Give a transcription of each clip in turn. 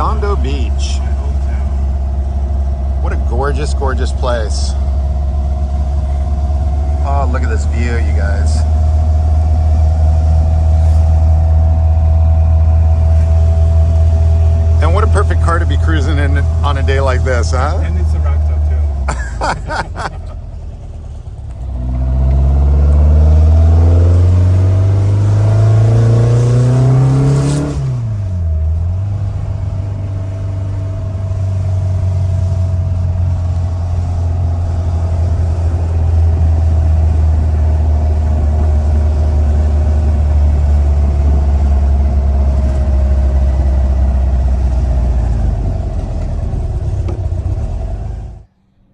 Redondo Beach. What a gorgeous, gorgeous place. Oh, look at this view, you guys. And what a perfect car to be cruising in on a day like this, huh? And it's a Ragtop too.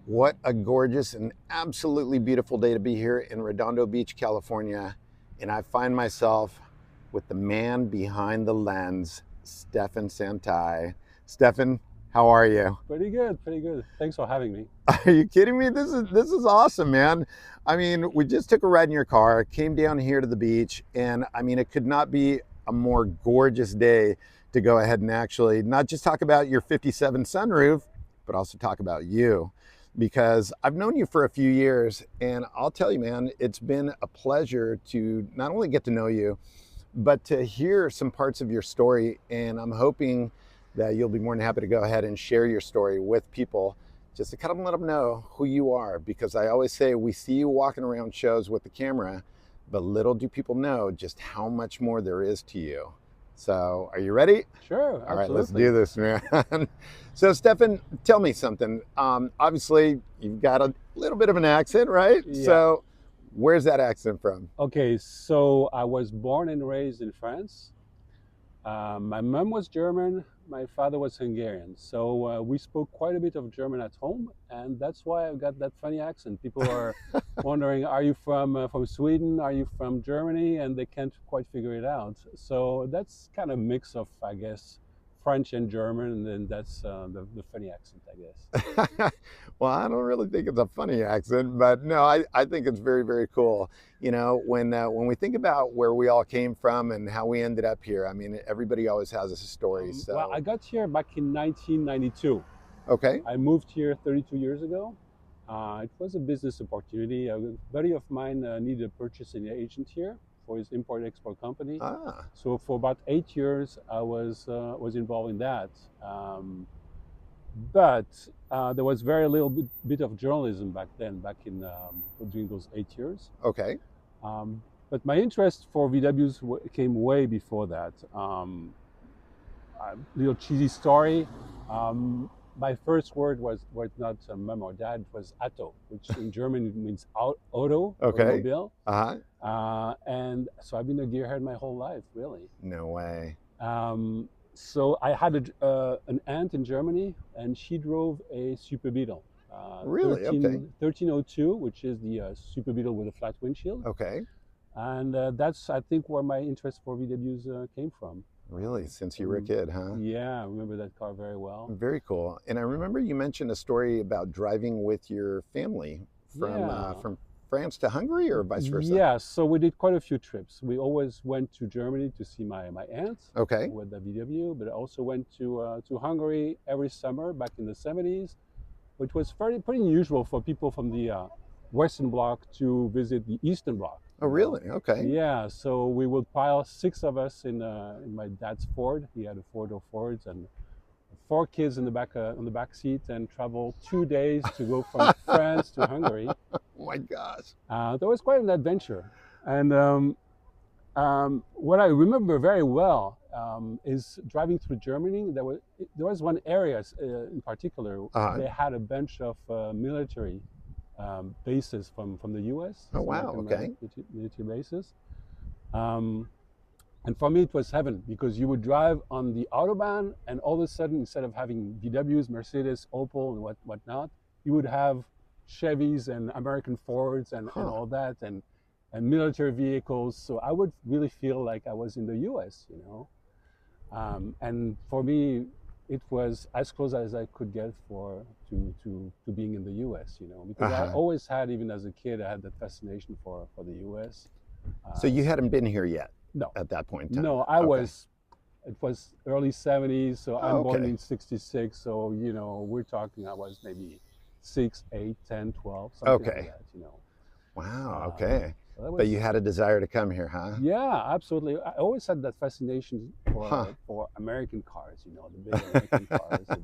What a gorgeous and absolutely beautiful day to be here in Redondo Beach, California. And I find myself with the man behind the lens, Stephan Szantai. Stephan, how are you? Pretty good, pretty good. Thanks for having me. Are you kidding me? This is awesome, man. I mean, we just took a ride in your car, came down here to the beach, and I mean, it could not be a more gorgeous day to go ahead and actually not just talk about your 57 sunroof, but also talk about you. Because I've known you for a few years, and I'll tell you, man, it's been a pleasure to not only get to know you, but to hear some parts of your story. And I'm hoping that you'll be more than happy to go ahead and share your story with people, just to kind of let them know who you are. Because I always say, we see you walking around shows with the camera, but little do people know just how much more there is to you. So are you ready? Sure. All right, let's do this, man. So Stephan, tell me something. Obviously, you've got a little bit of an accent, right? Yeah. So where's that accent from? Okay, so I was born and raised in France. My mom was German, my father was Hungarian. So we spoke quite a bit of German at home, and that's why I've got that funny accent. People are wondering, are you from Sweden? Are you from Germany? And they can't quite figure it out. So that's kind of a mix of, I guess, French and German, and then that's the funny accent, I guess. Well, I don't really think it's a funny accent, but no, I think it's very, very cool. You know, when we think about where we all came from and how we ended up here, I mean, everybody always has a story. So. Well, I got here back in 1992. Okay. I moved here 32 years ago. It was a business opportunity. A buddy of mine needed a purchasing agent here for his import-export company. So for about 8 years, I was involved in that. But there was very little bit of journalism back then, during those 8 years. Okay. But my interest for VWs came way before that. A little cheesy story. My first word was not mom or dad, it was Auto, which in German means auto, okay. automobile. Uh-huh. And so I've been a gearhead my whole life, really. No way. So I had an aunt in Germany, and she drove a Super Beetle. Really? Okay. 1302, which is the Super Beetle with a flat windshield. Okay. And that's, I think, where my interest for VWs came from. Really? Since you were a kid, huh? Yeah, I remember that car very well. Very cool. And I remember you mentioned a story about driving with your family from France to Hungary, or vice versa? Yeah, so we did quite a few trips. We always went to Germany to see my aunt okay. with the VW, but I also went to Hungary every summer back in the 70s, which was pretty unusual for people from the Western Bloc to visit the Eastern Bloc. Oh, really? Okay. Yeah, so we would pile 6 of us in my dad's Ford. He had a 4-door Ford, and 4 kids in the back seat, and travel 2 days to go from France to Hungary. Oh my gosh! That was quite an adventure. And what I remember very well is driving through Germany. There was one area in particular. They had a bunch of military bases from the U.S. Oh wow! Okay. Military bases. And for me, it was heaven, because you would drive on the Autobahn, and all of a sudden, instead of having VWs, Mercedes, Opel, and whatnot, you would have Chevys and American Fords and all that, and military vehicles. So I would really feel like I was in the U.S., you know. And for me, it was as close as I could get to being in the U.S., you know, because I always had, even as a kid, I had that fascination for the U.S. So you hadn't been here yet? No. At that point in time? No, I was It was early 70s, so I'm born Okay. in 66. So, we're talking I was maybe 6, 8, 10, 12, something like Okay. that. Wow. Um, Okay. so that But you was, had a desire to come here, huh? yeah, absolutely. I always had that fascination Huh. for American cars, the big American cars, the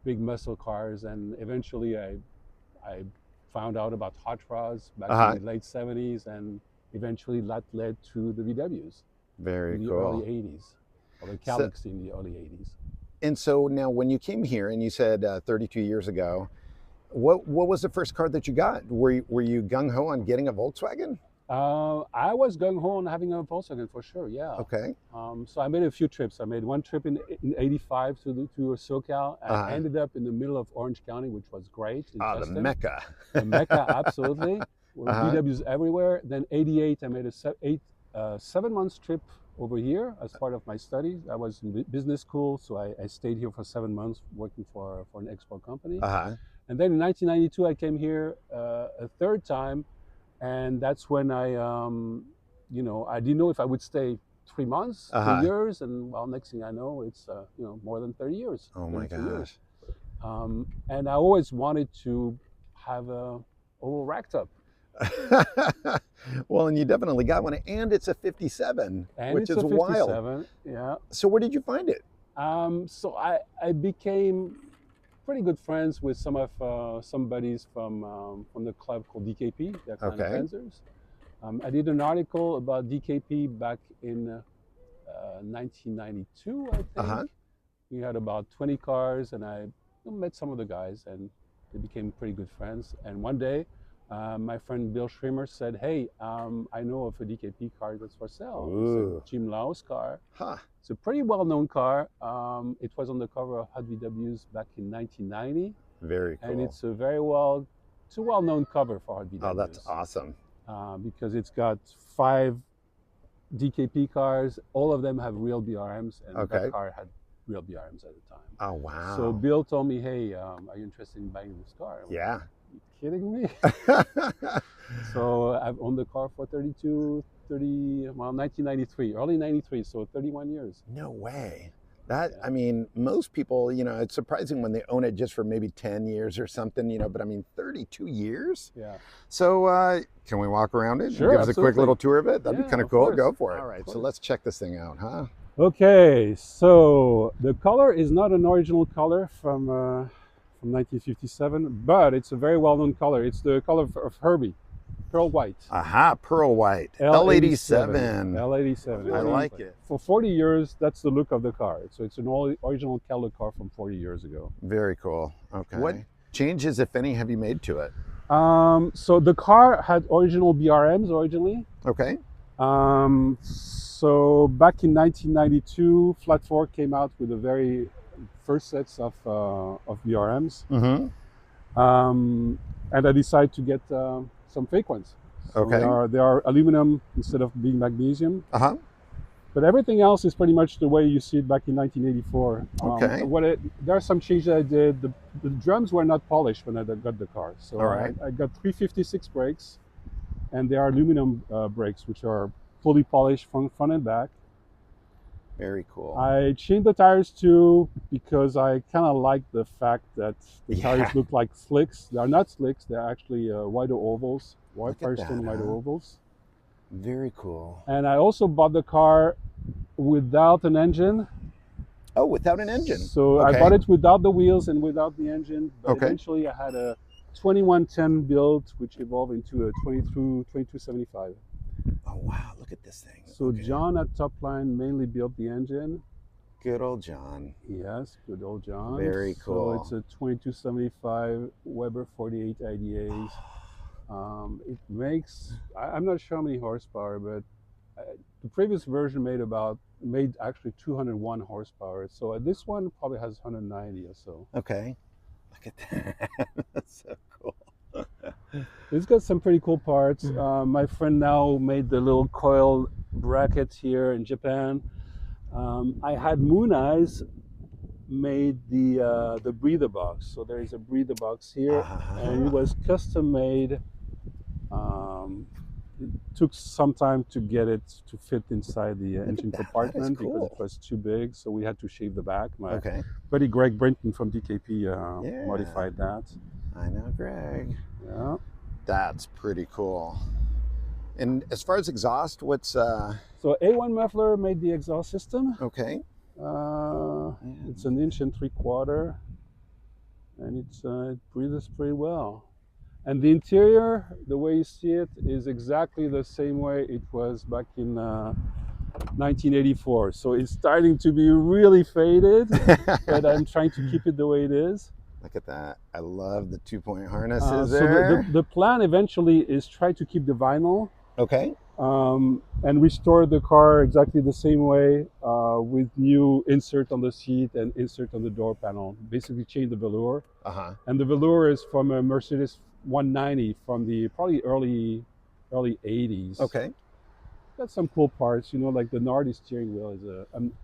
big muscle cars, and eventually I found out about hot rods back in Uh-huh. the late 70s, and eventually that led to the VWs Very in the early cool. 80s, or the So, Calics in the early 80s. and so now when you came here and you said 32 years ago, what was the first car that you got? Were you gung ho on getting a Volkswagen? I was gung ho on having a Volkswagen for sure, yeah. Okay. So I made a few trips. I made one trip in '85 to SoCal. I Uh, ended up in the middle of Orange County, which was great in the Tustin. Mecca. The Mecca, absolutely. With Uh-huh. VWs everywhere. Then '88, I made a 7 months trip over here as part of my studies. I was in business school, so I stayed here for 7 months working for an export company. Uh-huh. And then in 1992, I came here a third time, and that's when I didn't know if I would stay 3 months, three Uh-huh. years, and well, next thing I know, it's more than 30 years, Oh my 32 years. gosh. And I always wanted to have a oval ragtop, Well, and you definitely got one, and it's a 57, and which it's is a wild. 57. Yeah. So where did you find it? So I became pretty good friends with some buddies from the club called DKP, the Kleine Okay. Panzers. I did an article about DKP back in 1992, I think. Uh-huh. We had about 20 cars, and I met some of the guys, and they became pretty good friends. And one day, my friend Bill Schremer said, "Hey, I know of a DKP car that's for sale. It's a Ooh. Jim Lau's car. Huh. It's a pretty well-known car. It was on the cover of Hot VWs back in 1990, Very and cool. it's a well-known cover for Hot Oh, that's VWs awesome. because it's got 5 DKP cars. All of them have real BRMs, and Okay. that car had real BRMs at the time. Oh, wow. So Bill told me, "Hey, are you interested in buying this car?" I'm like, Yeah. you kidding me? So I've owned the car for 1993, early 93, so 31 years. No way. That, Yeah. I mean, most people, it's surprising when they own it just for maybe 10 years or something, but I mean, 32 years? Yeah. So, can we walk around it Sure, and give us a quick absolutely. little tour of it? That'd be Yeah, kind of of cool. course. Go for it. Of All right, so course. let's check this thing out, huh? Okay, so the color is not an original color from 1957, but it's a very well-known color. It's the color of Herbie, pearl white. Aha, pearl white. L87. L87. L87. I like it. For 40 years, that's the look of the car. So it's an original Cadillac car from 40 years ago. Very cool. Okay. What Okay. changes, if any, have you made to it? So the car had original BRMs originally. Okay. So back in 1992, Flat 4 came out with the very first sets of BRMs. Mm-hmm. And I decided to get some fake ones. So Okay. they are aluminum instead of being magnesium. Uh-huh. But everything else is pretty much the way you see it back in 1984. Okay. There are some changes I did. The drums were not polished when I got the car. So All right. I got 356 brakes, and they are aluminum brakes, which are fully polished front and back. Very cool. I changed the tires too because I kind of like the fact that the Yeah. tires look like slicks. They are not slicks. They're actually wider ovals, Look at Firestone that, wider huh? ovals. Very cool. And I also bought the car without an engine. Oh, without an engine. So Okay. I bought it without the wheels and without the engine. But Okay. eventually I had a 2110 build, which evolved into a 2275. Oh, wow. Look at this thing. So Okay. John at Topline mainly built the engine. Good old John. Yes, good old John. Very cool. So it's a 2275 Weber 48 IDAs. It makes, I'm not sure how many horsepower, but the previous version made actually 201 horsepower. So this one probably has 190 or so. Okay. Look at that. That's so cool. It's got some pretty cool parts. My friend now made the little coil bracket here in Japan. I had Moon Eyes made the breather box. So there is a breather box here, and it was custom made took some time to get it to fit inside the engine that. That is compartment because cool. it was too big, so we had to shave the back. My Okay. buddy Greg Brinton from DKP Yeah. modified that. I know, Greg. Yeah. That's pretty cool. And as far as exhaust, what's So A1 muffler made the exhaust system. okay? It's an 1.75 inches, and it breathes pretty well. And the interior, the way you see it, is exactly the same way it was back in 1984. So it's starting to be really faded, but I'm trying to keep it the way it is. Look at that. I love the 2-point harnesses So there. the plan eventually is try to keep the vinyl Okay. and restore the car exactly the same way with new insert on the seat and insert on the door panel. Basically change the velour. And the velour is from a Mercedes 190 from the probably early 80s. Okay. Got some cool parts, you know, like the Nardi steering wheel is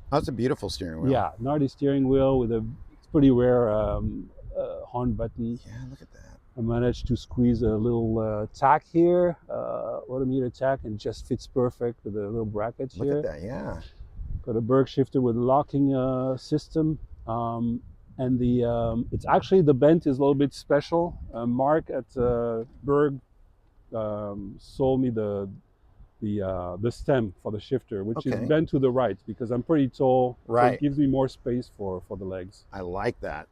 That's a beautiful steering wheel. yeah, Nardi steering wheel with it's pretty rare horn button. Yeah, look at that. I managed to squeeze a little tack here, odometer tack, and just fits perfect with a little bracket here. Look at that, yeah. Got a Berg shifter with a locking system. And it's actually, the bent is a little bit special. Mark at Berg sold me the stem for the shifter, which is bent to the right because I'm pretty tall. Right. So it gives me more space for the legs. I like that.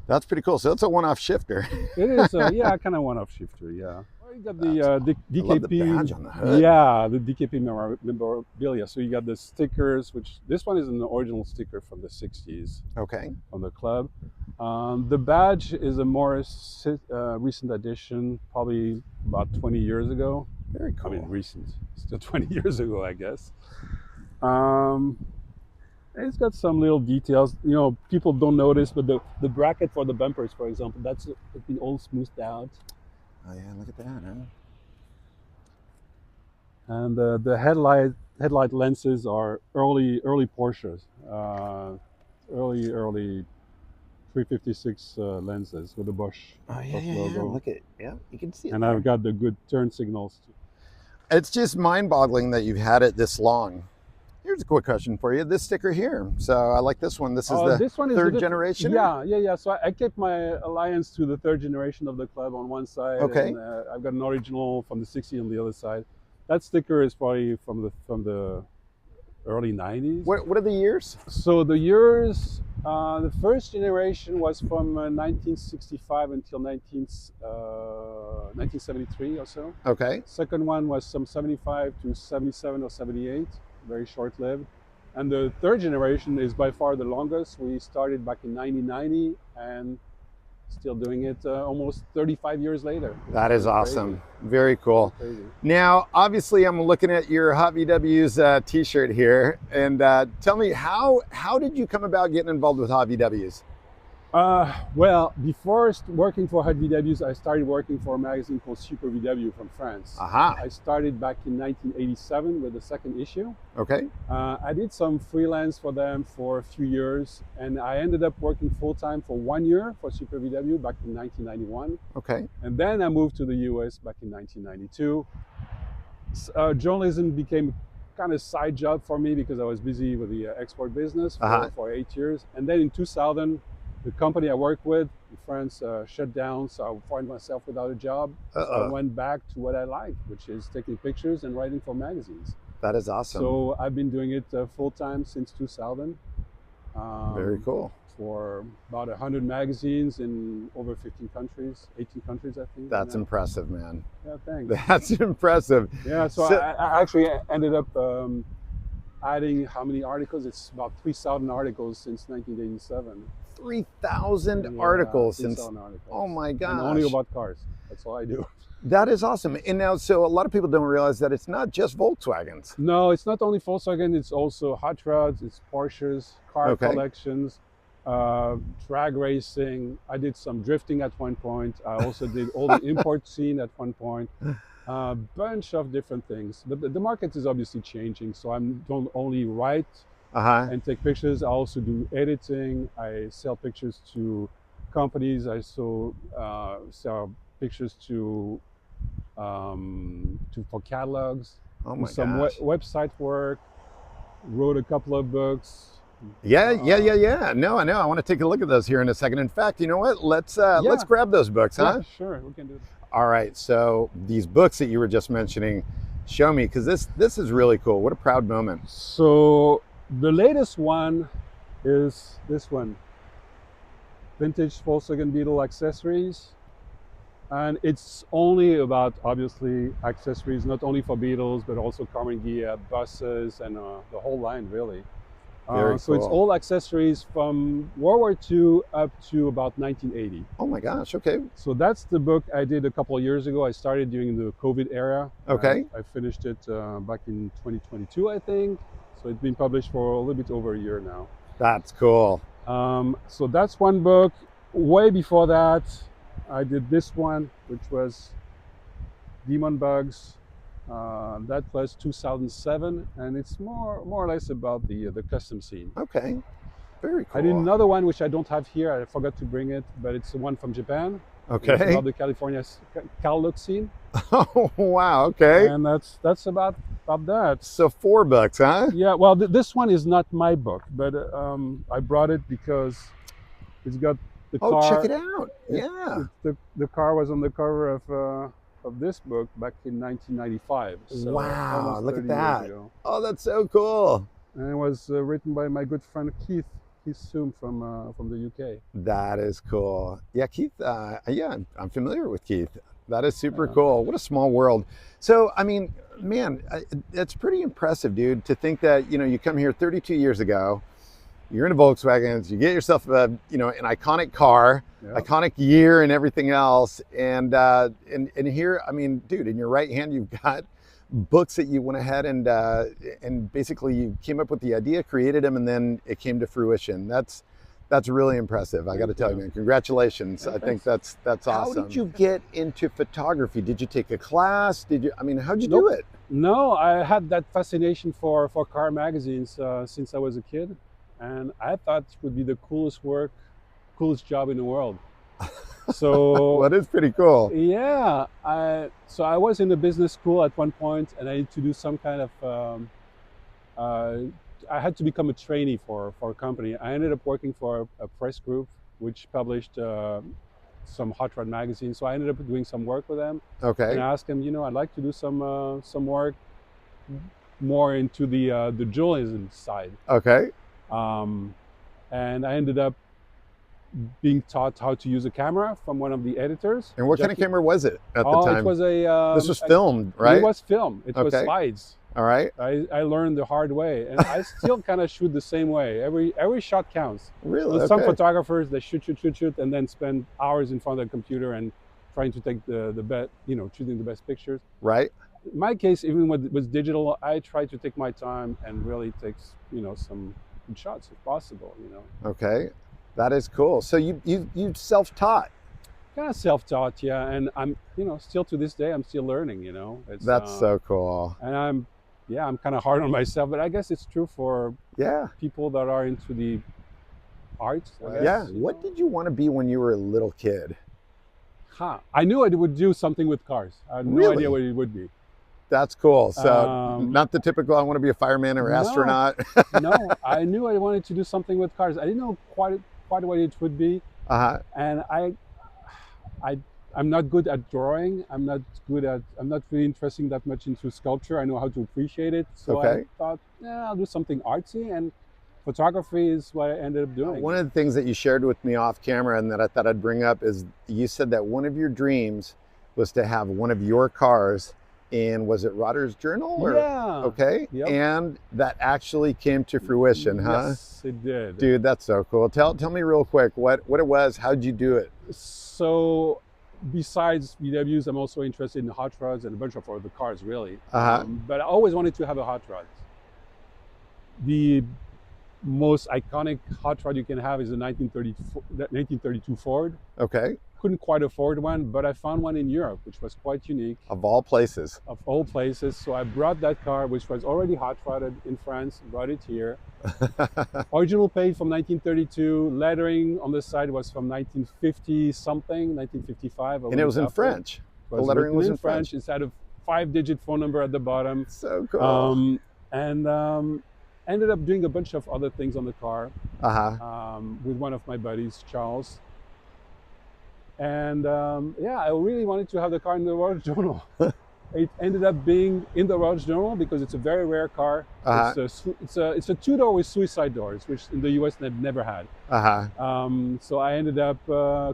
That's pretty cool. So it's a one-off shifter. It is, yeah, kind of one-off shifter, yeah. Well, you got the DKP. I love the badge on the hood. Yeah, the DKP memorabilia. So you got the stickers, which this one is an original sticker from the 60s. Okay. From the club. The badge is a more recent addition, probably about 20 years ago. Very cool. I mean, recent. Still 20 years ago, I guess. It's got some little details. You know, people don't notice, but the bracket for the bumpers, for example, it's been all smoothed out. Oh yeah, look at that, huh? And the headlight lenses are early Porsches, early 356 lenses with the Bosch logo. Look at you can see it. And I've got the good turn signals too. It's just mind-boggling that you've had it this long. Here's a quick question for you. This sticker here. So I like this one. This is this one is third generation? Yeah. So I kept my alliance to the third generation of the club on one side. Okay. And I've got an original from the 60s on the other side. That sticker is probably from the early 90s. What are the years? So the years, the first generation was from 1965 until 1973 or so. Okay. Second one was from 75 to 77 or 78. Very short-lived. And the third generation is by far the longest. We started back in 1990 and still doing it almost 35 years later. That is awesome. Very cool. Crazy. Now, obviously, I'm looking at your Hot VWs t-shirt here. And tell me, how did you come about getting involved with Hot VWs? Well, before working for Hot VWs, I started working for a magazine called Super VW from France. I started back in 1987 with the second issue. Okay. I did some freelance for them for a few years, and I ended up working full-time for 1 year for Super VW back in 1991. Okay. And then I moved to the US back in 1992. Journalism became kind of side job for me because I was busy with the export business for 8 years. And then in 2000, the company I worked with in France shut down, so I found myself without a job. So I went back to what I like, which is taking pictures and writing for magazines. That is awesome. So I've been doing it full-time since 2000. Very cool. For about 100 magazines in over 15 countries, 18 countries, I think. That's impressive, man. Yeah, thanks. That's impressive. Yeah, so I actually ended up adding how many articles? It's about 3,000 articles since 1987. 3,000 articles since. Articles. Oh my gosh. And only about cars. That's all I do. That is awesome. And now, so a lot of people don't realize that it's not just Volkswagens. No, it's not only Volkswagen. It's also hot rods. It's Porsches, car collections, drag racing. I did some drifting at one point. I also did all the import scene at one point. A bunch of different things. But the market is obviously changing. So I don't only write and take pictures. I also do editing. I sell pictures to companies. I sell pictures to for catalogs, Oh do my some gosh. website work, wrote a couple of books. Yeah. No, I know. I want to take a look at those here in a second. In fact, you know what? Let's Yeah, grab those books, yeah, huh? sure, we can do that. All right. So these books that you were just mentioning, show me, because this is really cool. What a proud moment. So the latest one is this one, Vintage Volkswagen Beetle Accessories. And it's only about, obviously, accessories, not only for Beetles, but also Carnegie buses and the whole line, really. Very So it's cool. all accessories from World War II up to about 1980. Oh my gosh. Okay. So that's the book I did a couple of years ago. I started during the COVID era. Okay. I finished it back in 2022, I think. So it's been published for a little bit over a year now. That's cool. So that's one book. Way before that, I did this one, which was Demon Bugs. That was 2007, and it's more or less about the custom scene. Okay. Very I did cool. another one which I don't have here. I forgot to bring it, but it's the one from Japan. It's Okay. about the California car look scene, Oh wow. Okay. and that's about that. So 4 books, huh? Yeah. Well, this one is not my book, but I brought it because it's got the Oh, car. check it out. Yeah. The car was on the cover of this book back in 1995. So Wow. almost Look 30 at that. years ago. Oh, that's so cool. And it was written by my good friend Keith Soom from the UK. That is cool. Yeah, Keith. Yeah, I'm familiar with Keith. That is super Yeah. cool. What a small world. So, I mean, man, it's pretty impressive, dude, to think that, you come here 32 years ago, you're in a Volkswagen, you get yourself an iconic car, Yeah. iconic year and everything else. And here, I mean, dude, in your right hand, you've got books that you went ahead and basically you came up with the idea, created them, and then it came to fruition. That's really impressive. I got to tell you, man, congratulations. Yeah, I think thanks. that's awesome. How did you get into photography? Did you take a class? How'd you Nope. do it? No, I had that fascination for car magazines since I was a kid, and I thought it would be the coolest job in the world. So Well, it is pretty cool. yeah, I was in a business school at one point, and I had to do some kind of. I had to become a trainee for a company. I ended up working for a press group which published some hot rod magazines. So I ended up doing some work with them, Okay. and I asked them, I'd like to do some work more into the journalism side. Okay. And I ended up being taught how to use a camera from one of the editors. And what kind of camera was it at the Oh, time? it was a. This was filmed, right? It was film. It was Okay. slides. All right. I learned the hard way, and I still kind of shoot the same way. Every shot counts. Really? There's some Okay. photographers that shoot, and then spend hours in front of the computer and trying to take the best, choosing the best pictures. Right. In my case, even with digital, I try to take my time and really take some good shots if possible. Okay. That is cool. So you self-taught. Kind of self-taught, yeah. And I'm still to this day I'm still learning. It's, That's so cool. and I'm kind of hard on myself, but I guess it's true for Yeah. people that are into the arts. I guess, Yeah. What did you want to be when you were a little kid? I knew I would do something with cars. I had no Really? idea what it would be. That's cool. So not the typical, I want to be a fireman or No. astronaut. No, I knew I wanted to do something with cars. I didn't know quite what it would be. Uh-huh. And I'm not good at drawing. I'm not really interested that much into sculpture. I know how to appreciate it. So Okay. I thought, I'll do something artsy, and photography is what I ended up doing. One of the things that you shared with me off camera and that I thought I'd bring up is you said that one of your dreams was to have one of your cars in, was it Rodder's Journal? Or, Yeah. Okay. Yep. And that actually came to fruition, huh? Yes, it did. Dude, that's so cool. Tell me real quick what it was, how'd you do it? So besides VWs, I'm also interested in hot rods and a bunch of other cars, really. Uh-huh. But I always wanted to have a hot rod. The most iconic hot rod you can have is a 1932 Ford. Okay. Couldn't quite afford one, but I found one in Europe, which was quite unique, Of all places. of all places. So I brought that car, which was already hot rodded in France, brought it here. Original paint from 1932, lettering on the side was from 1950 something, 1955. And it was in French. It was lettering written was in French. It had a 5-digit phone number at the bottom. So cool. And ended up doing a bunch of other things on the car with one of my buddies, Charles. And yeah, I really wanted to have the car in the Royal Journal. It ended up being in the Royal Journal because it's a very rare car. It's a two-door with suicide doors, which in the US they've never had. So I ended up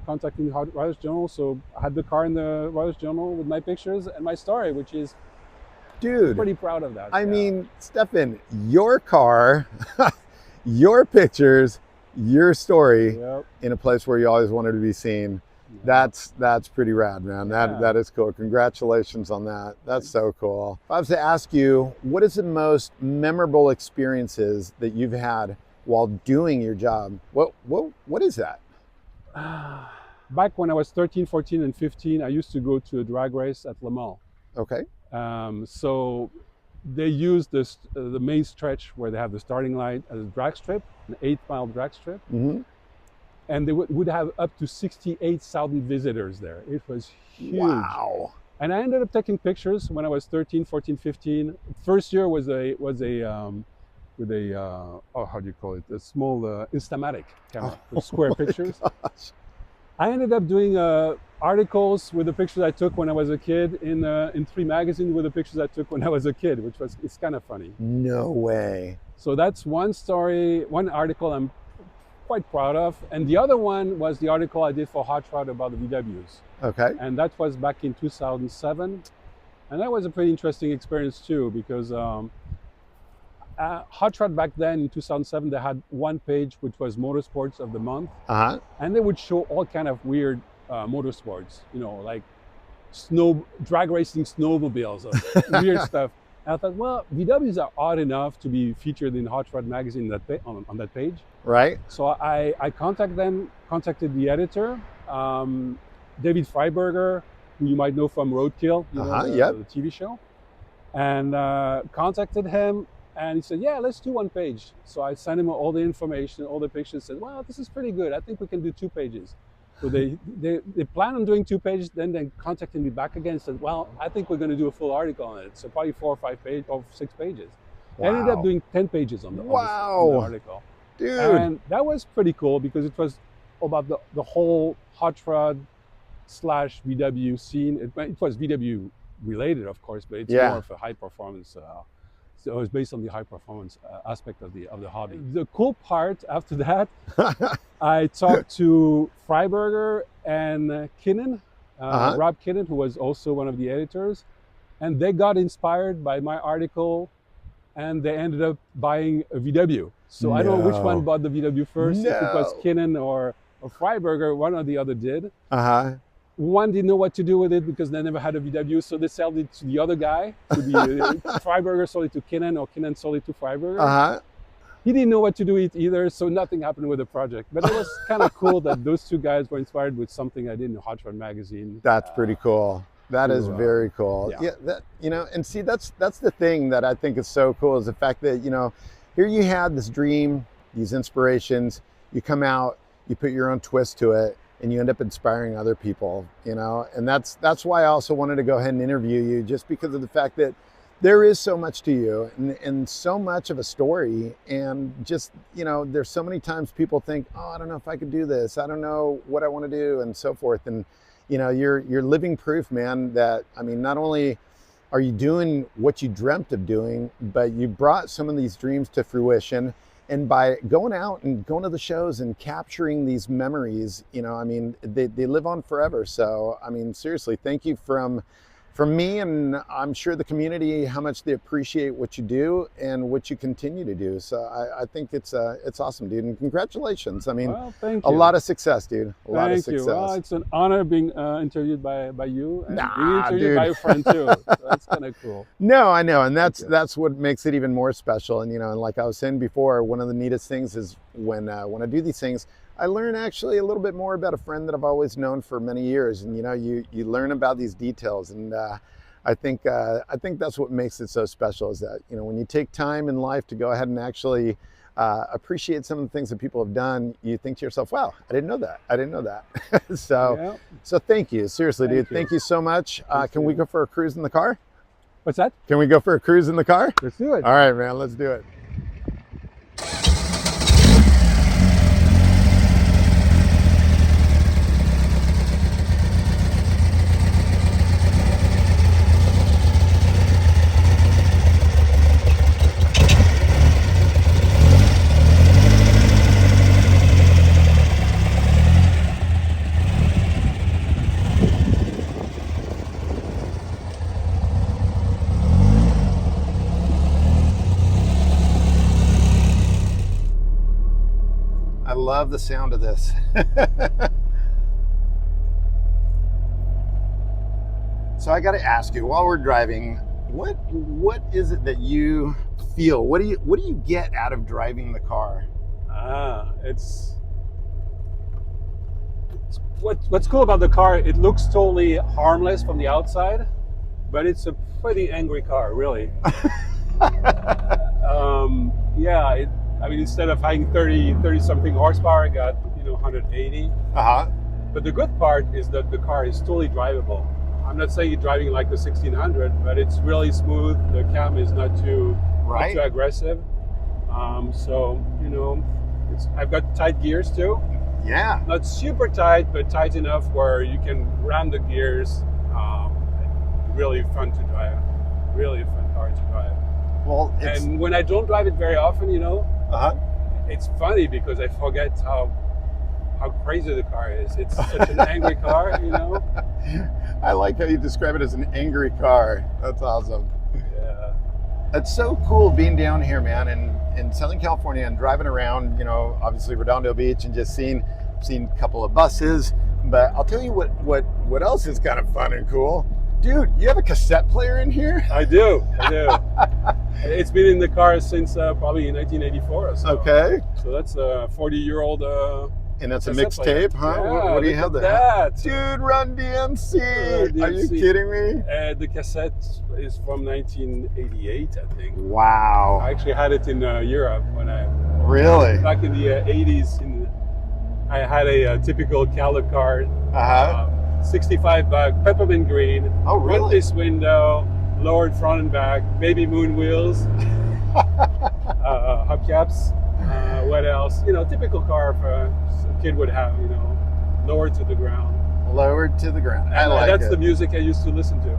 contacting the Royal Journal. So I had the car in the Royal Journal with my pictures and my story, which is, dude, pretty proud of that. I mean, Stephan, your car, your pictures, your story in a place where you always wanted to be seen. That's pretty rad, man. That is cool. Congratulations on that. That's so cool. If I was to ask you, what is the most memorable experiences that you've had while doing your job? What is that? Back when I was 13, 14, and 15, I used to go to a drag race at Le Mans. Okay. So they used this, the main stretch where they have the starting line as a drag strip, an 8-mile drag strip. And they would have up to 68,000 visitors there. It was huge. Wow. And I ended up taking pictures when I was 13, 14, 15. First year was with a how do you call it? A small Instamatic camera with square pictures. Gosh. I ended up doing articles with the pictures I took when I was a kid in 3 magazines with the pictures I took when I was a kid, it's kind of funny. No way. So that's one story, one article I'm quite proud of. And the other one was the article I did for Hot Rod about the VWs. Okay. And that was back in 2007. And that was a pretty interesting experience too, because Hot Rod back then in 2007, they had one page which was Motorsports of the Month. And they would show all kind of weird motorsports, you know, like drag racing snowmobiles, weird stuff. And I thought, well, VWs are odd enough to be featured in Hot Rod magazine on that page. Right. So I contacted the editor, David Freiberger, who you might know from Roadkill, the TV show, and contacted him. And he said, yeah, let's do one page. So I sent him all the information, all the pictures, said, well, this is pretty good. I think we can do 2 pages. So they plan on doing 2 pages, then they contacted me back again and said, well, I think we're going to do a full article on it. So probably 4 or 5 pages or 6 pages. Wow. I ended up doing 10 pages on the article. Dude. And that was pretty cool because it was about the whole Hot Rod / VW scene. It was VW related, of course, but it's more of a high performance. So it was based on the high performance aspect of the hobby. The cool part after that, I talked to Freiberger and Kinnan, Rob Kinnan, who was also one of the editors, and they got inspired by my article, and they ended up buying a VW. So I don't know which one bought the VW first, if it was Kinnan or Freiberger, one or the other did. One didn't know what to do with it because they never had a VW, so they sold it to the other guy. Freiberger sold it to Kinnan, or Kinnan sold it to Freiberger. He didn't know what to do with it either, so nothing happened with the project. But it was kind of cool that those 2 guys were inspired with something I did in Hot Rod magazine. That's pretty cool. That is very cool. Yeah, that, you know, and see, that's the thing that I think is so cool, is the fact that, you know, here you had this dream, these inspirations, you come out, you put your own twist to it, and you end up inspiring other people, you know? And that's why I also wanted to go ahead and interview you, just because of the fact that there is so much to you and so much of a story. And just, you know, there's so many times people think, oh, I don't know if I could do this. I don't know what I want to do, and so forth. And, you know, you're living proof, man, that, I mean, not only are you doing what you dreamt of doing, but you brought some of these dreams to fruition. And by going out and going to the shows and capturing these memories, you know, I mean, they live on forever. So, I mean, seriously, thank you from me, and I'm sure the community, how much they appreciate what you do and what you continue to do. So I think it's awesome, dude. And congratulations. I mean, well, thank you. A lot of success, dude. A lot of success. Thank you. Well, it's an honor being interviewed by you, and being interviewed dude. by a friend too. So that's kind of cool. No, I know. And that's what makes it even more special. And, you know, and like I was saying before, one of the neatest things is when I do these things, I learn actually a little bit more about a friend that I've always known for many years. And, you know, you learn about these details. And I think that's what makes it so special, is that, you know, when you take time in life to go ahead and actually appreciate some of the things that people have done, you think to yourself, wow, I didn't know that. I didn't know that. so, Yeah. so thank you. Seriously, Thank dude. you. Thank you so much. Thanks, Can we dude. go for a cruise in the car? What's that? Can we go for a cruise in the car? Let's do it. All right, man, let's do it. I love the sound of this. So I got to ask you, while we're driving, what is it that you feel? What do you get out of driving the car? It's what's cool about the car. It looks totally harmless from the outside, but it's a pretty angry car, really. Yeah, I mean, instead of having 30 something horsepower, I got 180. Uh-huh. But the good part is that the car is totally drivable. I'm not saying you're driving like a 1600, but it's really smooth. The cam is not too aggressive. So I've got tight gears too. Yeah. Not super tight, but tight enough where you can ram the gears. Really fun to drive. Really fun car to drive. Well, and when I don't drive it very often, uh-huh. It's funny because I forget how crazy the car is. It's such an angry car, I like how you describe it as an angry car. That's awesome. Yeah. It's so cool being down here, man, in Southern California and driving around, obviously Redondo Beach and just seeing a couple of buses. But I'll tell you what else is kind of fun and cool. Dude, you have a cassette player in here? I do. It's been in the car since probably 1984 or so. Okay. So that's a 40-year-old. And that's a mixtape, huh? Yeah, what do you have there? That. Dude, Run DMC. Are you kidding me? The cassette is from 1988, I think. Wow. I actually had it in Europe when Really? Back in the 80s. I had a typical Cali car. 65 bucks, peppermint green. Oh, really? Frontless window, lowered front and back, baby moon wheels, hubcaps. What else? Typical car for a kid would have. Lowered to the ground. Lowered to the ground. That's the music I used to listen to.